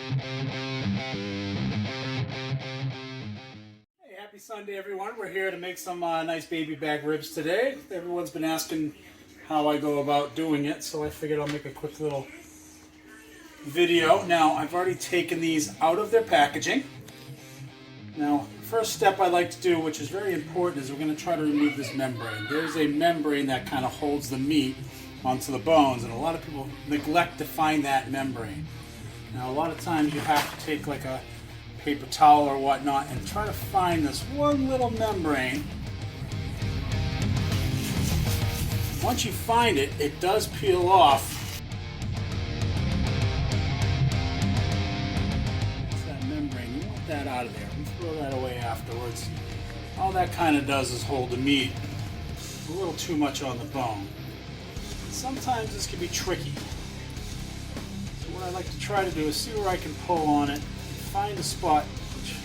Hey, happy Sunday, everyone. We're here to make some nice baby back ribs today. Everyone's been asking how I go about doing it, so I figured I'll make a quick little video. Now, I've already taken these out of their packaging. Now, first step I like to do, which is very important, is we're going to try to remove this membrane. There's a membrane that kind of holds the meat onto the bones, and a lot of people neglect to find that membrane. Now, a lot of times you have to take like a paper towel or whatnot and try to find this one little membrane. Once you find it, it does peel off. It's that membrane. You want that out of there. We throw that away afterwards. All that kind of does is hold the meat a little too much on the bone. Sometimes this can be tricky. So what I like to try to do is see where I can pull on it, find a spot, which you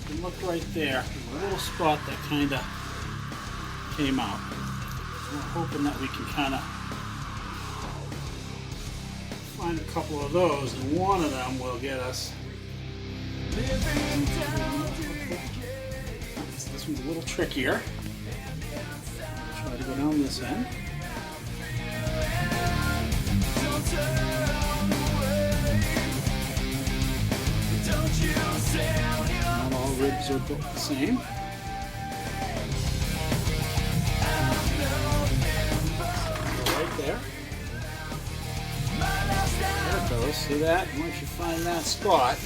can look right there, a little spot that kind of came out. So we're hoping that we can kind of find a couple of those, and one of them will get us. This one's a little trickier. Try to go down this end. Not all ribs are built the same. Right there. There it goes. See that? Once you find that spot,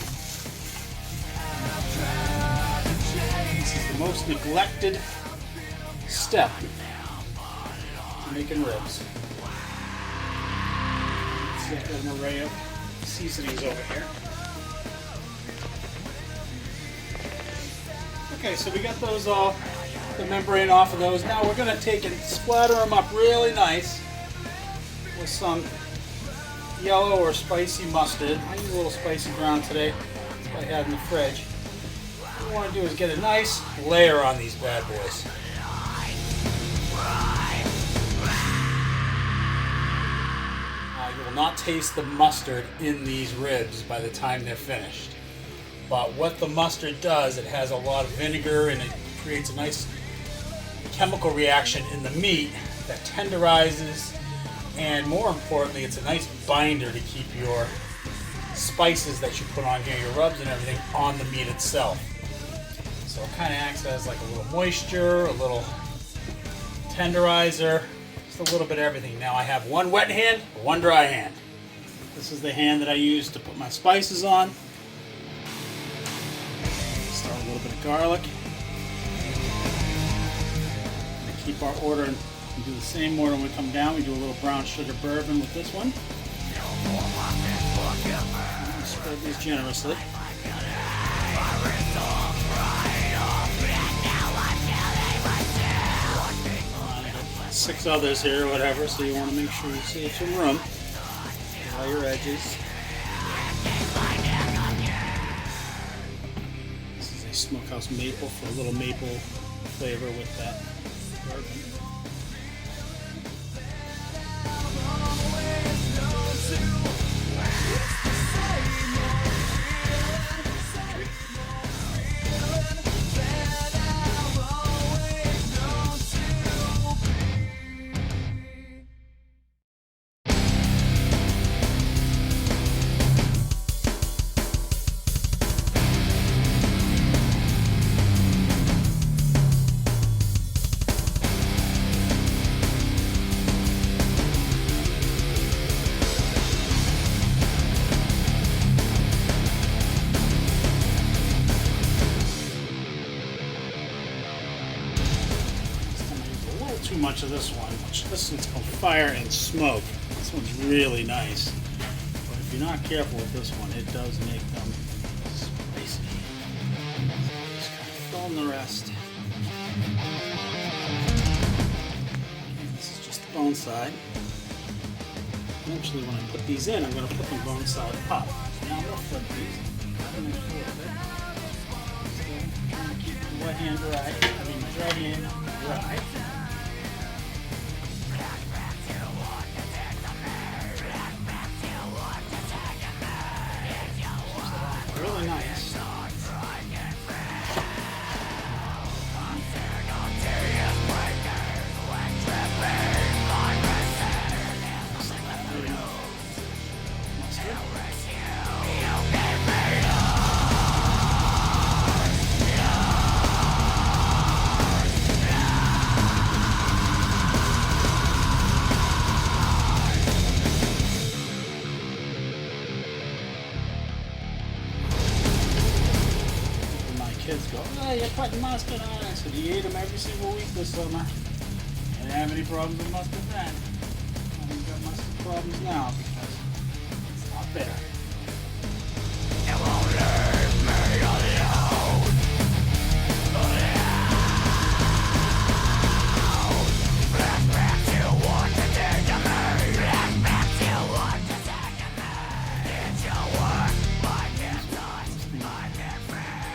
this is the most neglected step to making ribs. Let's get an array of seasonings over here. Okay, so we got those all, the membrane off of those. Now we're going to take and splatter them up really nice with some yellow or spicy mustard. I use a little spicy brown today, that's what I had in the fridge. What we want to do is get a nice layer on these bad boys. You will not taste the mustard in these ribs by the time they're finished. But what the mustard does, it has a lot of vinegar and it creates a nice chemical reaction in the meat that tenderizes, and more importantly, it's a nice binder to keep your spices that you put on here, your rubs and everything, on the meat itself. So it kind of acts as like a little moisture, a little tenderizer, just a little bit of everything. Now I have one wet hand, one dry hand. This is the hand that I use to put my spices on. Start a little bit of garlic. And to keep our order, and do the same order when we come down. We do a little brown sugar bourbon with this one. Spread these generously. 6 others here or whatever, so you want to make sure you save some room. Get all your edges. This is a smokehouse maple for a little maple flavor with that bourbon. Too much of this one. This one's called Fire and Smoke. This one's really nice. But if you're not careful with this one, it does make them spicy. Just kind of fill in the rest. And this is just the bone side. Eventually when I put these in, I'm going to put them bone side up. Now I'm going to flip these. Keep the wet hand dry. I mean my dry hand dry. really nice. Kids go, oh, you're putting mustard on. I said, you ate them every single week this summer. I didn't have any problems with mustard then. I haven't got mustard problems now because it's not there. You won't leave me alone. Flashbacks you want to take to me. Flashbacks you want to take to me. It's your work, my damn thoughts, my damn friends.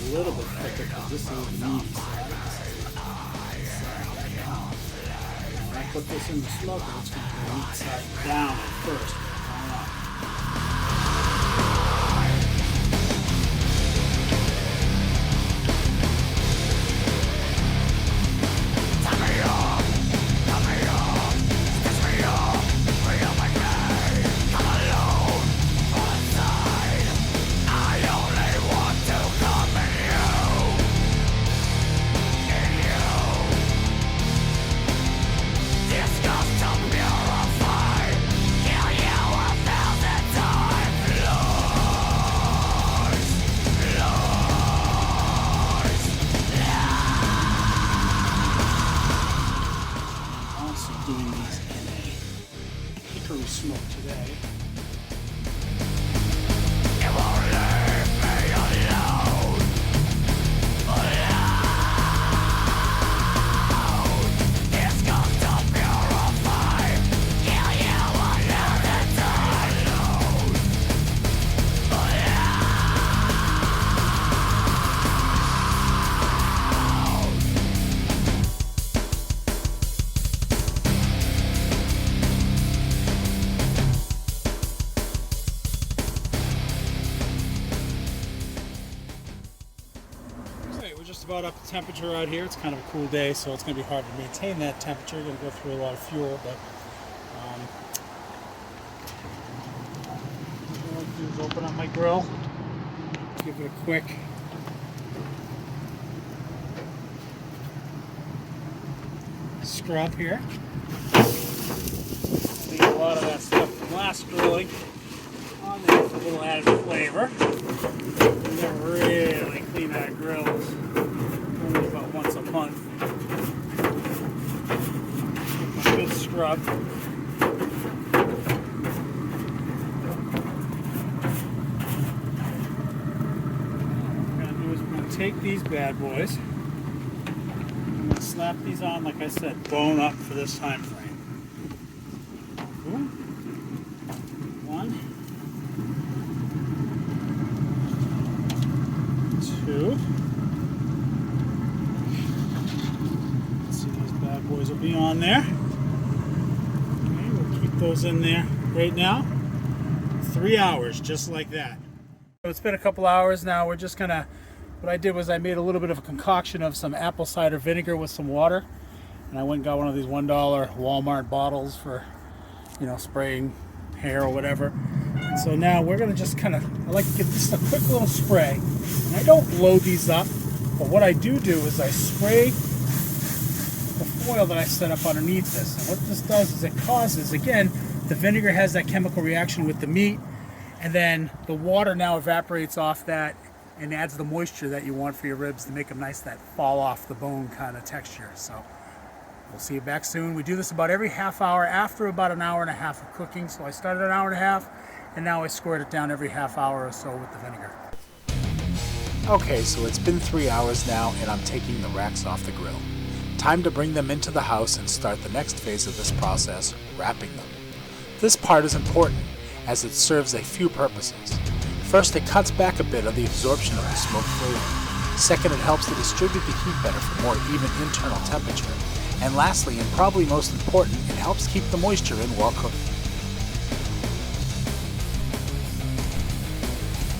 A little bit thicker because this is meat. When I put this in the smoker, it's going to be the meat side down at first. Doing these in a hickory smoke today. You won't leave me alone. It's got to purify. Kill you another time. We're just about up to temperature out here. It's kind of a cool day, so it's going to be hard to maintain that temperature. You're going to go through a lot of fuel, but what I like to do is open up my grill, give it a quick scrub here. Leave a lot of that stuff from last grilling on there for a little added flavor. We never really clean our grills, only about once a month. Give a good scrub. What we're going to do is we're going to take these bad boys. I'm going to slap these on, like I said, bone up for this time frame. One, two. Let's see, these bad boys will be on there. Okay, we'll keep those in there right now. 3 hours, just like that. So it's been a couple hours now. We're just gonna, what I did was I made a little bit of a concoction of some apple cider vinegar with some water. And I went and got one of these $1 Walmart bottles for, you know, spraying hair or whatever. And so now we're going to just kind of, I like to give this a quick little spray. And I don't load these up, but what I do is I spray the foil that I set up underneath this. And what this does is it causes, again, the vinegar has that chemical reaction with the meat, and then the water now evaporates off that and adds the moisture that you want for your ribs to make them nice, that fall off the bone kind of texture. So we'll see you back soon. We do this about every half hour after about an hour and a half of cooking. So I started an hour and a half, and now I squirt it down every half hour or so with the vinegar. Okay, so it's been 3 hours now, and I'm taking the racks off the grill. Time to bring them into the house and start the next phase of this process, wrapping them. This part is important, as it serves a few purposes. First, it cuts back a bit of the absorption of the smoke flavor. Second, it helps to distribute the heat better for more even internal temperature. And lastly, and probably most important, it helps keep the moisture in while cooking.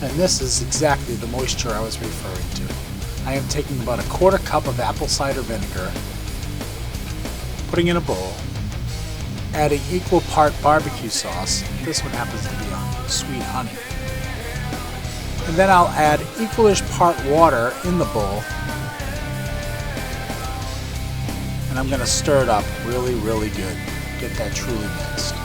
And this is exactly the moisture I was referring to. I am taking about a quarter cup of apple cider vinegar, putting in a bowl, adding equal part barbecue sauce. This one happens to be a sweet honey. And then I'll add equalish part water in the bowl. And I'm going to stir it up really, really good. Get that truly mixed.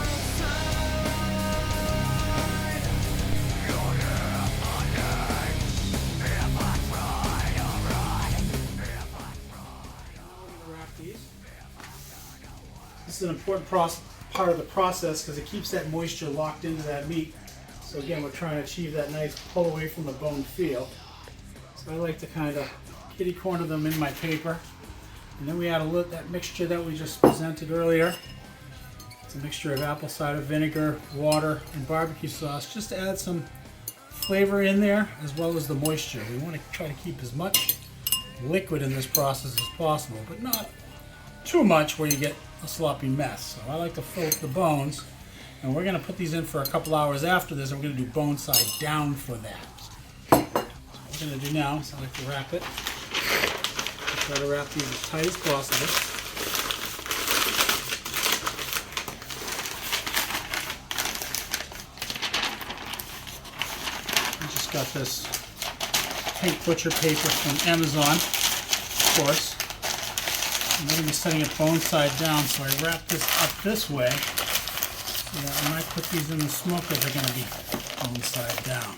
This is an important part of the process because it keeps that moisture locked into that meat. So again, we're trying to achieve that nice pull away from the bone feel. So I like to kind of kitty corner them in my paper. And then we add that mixture that we just presented earlier. It's a mixture of apple cider vinegar, water, and barbecue sauce, just to add some flavor in there as well as the moisture. We want to try to keep as much liquid in this process as possible, but not too much where you get a sloppy mess. So I like to fill up the bones, and we're going to put these in for a couple hours after this, and we're going to do bone side down for that. So what we're going to do now is I like to wrap it. Try to wrap these as tight as possible. I just got this pink butcher paper from Amazon, of course. I'm going to be setting it bone side down, so I wrap this up this way so that when I put these in the smoker, they're going to be bone side down.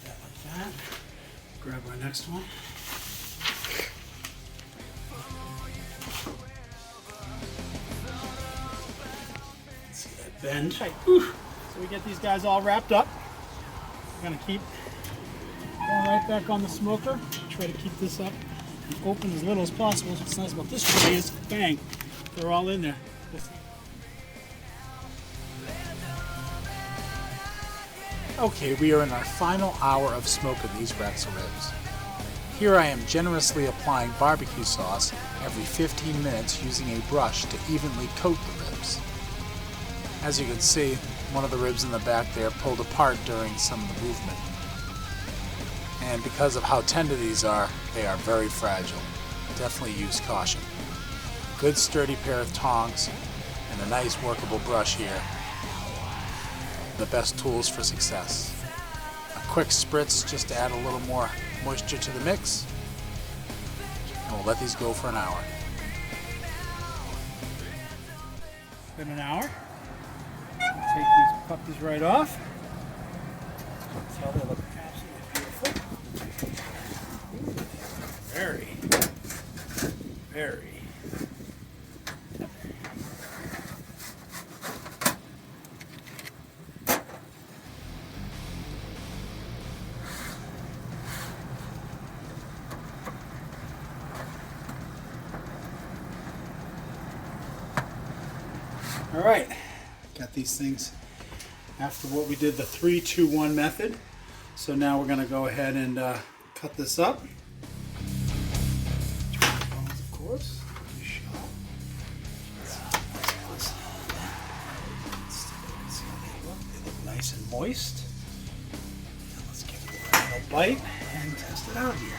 Like that. Grab our next one. See that bend? Whew. So we get these guys all wrapped up. We're going to keep going right back on the smoker. Try to keep this up and open as little as possible. What's nice about this tray is, bang, they're all in there. Okay, we are in our final hour of smoking these racks of ribs. Here I am generously applying barbecue sauce every 15 minutes using a brush to evenly coat the ribs. As you can see, one of the ribs in the back there pulled apart during some of the movement. And because of how tender these are, they are very fragile. Definitely use caution. Good sturdy pair of tongs and a nice workable brush here. The best tools for success. A quick spritz just to add a little more moisture to the mix. And we'll let these go for an hour. It's been an hour. Take these puppies right off. That's how they look. Very. All right, got these things after what we did the 3-2-1 method. So now we're going to go ahead and cut this up. Of course. They look nice and moist. Now let's give it a little bite and test it out here.